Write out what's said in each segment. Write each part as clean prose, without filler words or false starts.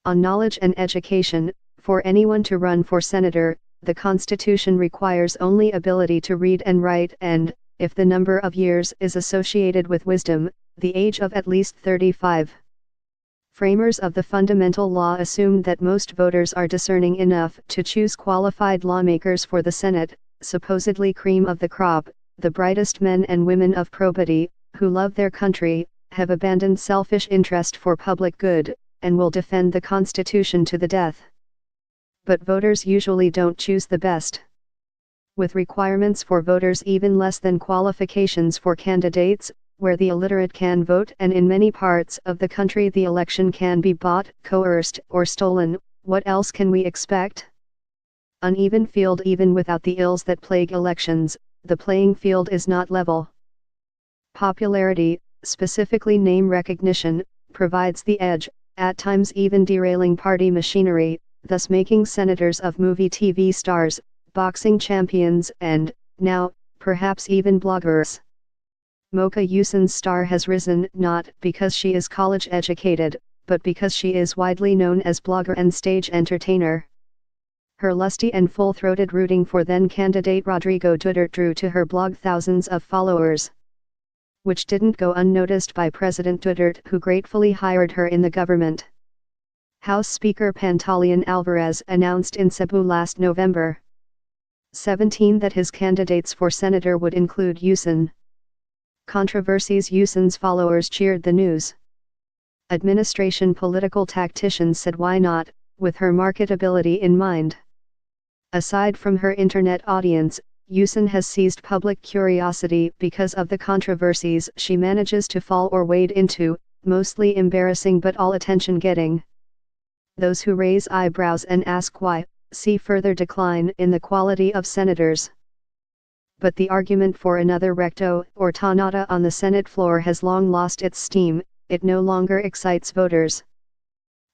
On knowledge and education, for anyone to run for senator, the Constitution requires only ability to read and write and, if the number of years is associated with wisdom, the age of at least 35. Framers of the fundamental law assumed that most voters are discerning enough to choose qualified lawmakers for the Senate, supposedly cream of the crop, the brightest men and women of probity, who love their country, have abandoned selfish interest for public good, and will defend the Constitution to the death. But voters usually don't choose the best. With requirements for voters even less than qualifications for candidates, where the illiterate can vote and in many parts of the country the election can be bought, coerced, or stolen, what else can we expect? Uneven field. Even without the ills that plague elections, the playing field is not level. Popularity, specifically name recognition, provides the edge, at times even derailing party machinery, thus making senators of movie TV stars, boxing champions and, now, perhaps even bloggers. Mocha Uson's star has risen not because she is college educated, but because she is widely known as blogger and stage entertainer. Her lusty and full-throated rooting for then-candidate Rodrigo Duterte drew to her blog thousands of followers, which didn't go unnoticed by President Duterte, who gratefully hired her in the government. House Speaker Pantaleon Alvarez announced in Cebu last November 17 that his candidates for senator would include Uson. Controversies. Uson's followers cheered the news. Administration political tacticians said why not, with her marketability in mind. Aside from her internet audience, Uson has seized public curiosity because of the controversies she manages to fall or wade into, mostly embarrassing but all attention-getting. Those who raise eyebrows and ask why, see further decline in the quality of senators. But the argument for another recto or tornado on the Senate floor has long lost its steam. It no longer excites voters.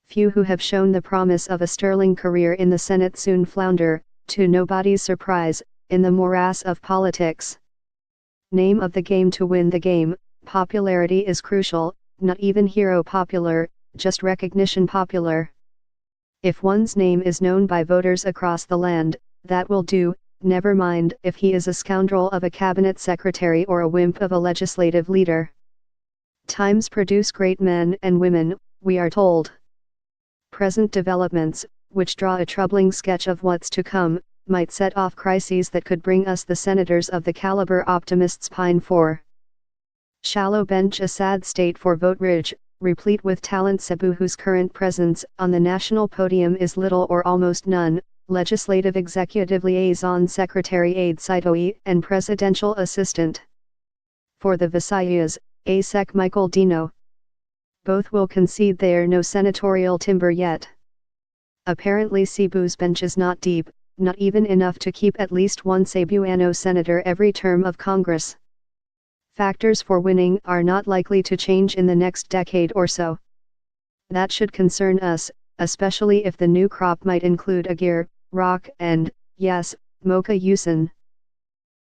Few who have shown the promise of a sterling career in the Senate soon flounder, to nobody's surprise, in the morass of politics. Name of the game to win the game. Popularity is crucial, not even hero popular, just recognition popular. If one's name is known by voters across the land, that will do, never mind if he is a scoundrel of a cabinet secretary or a wimp of a legislative leader. Times produce great men and women, we are told. Present developments, which draw a troubling sketch of what's to come, might set off crises that could bring us the senators of the caliber optimists pine for. Shallow bench. A sad state for vote ridge, replete with talent. Cebu, whose current presence on the national podium is little or almost none, Legislative Executive Liaison Secretary Aide Sitoe and Presidential Assistant. For the Visayas, ASEC Michael Dino. Both will concede they're no senatorial timber yet. Apparently Cebu's bench is not deep, not even enough to keep at least one Cebuano senator every term of Congress. Factors for winning are not likely to change in the next decade or so. That should concern us, especially if the new crop might include Aguirre, Rock and, yes, Mocha Uson.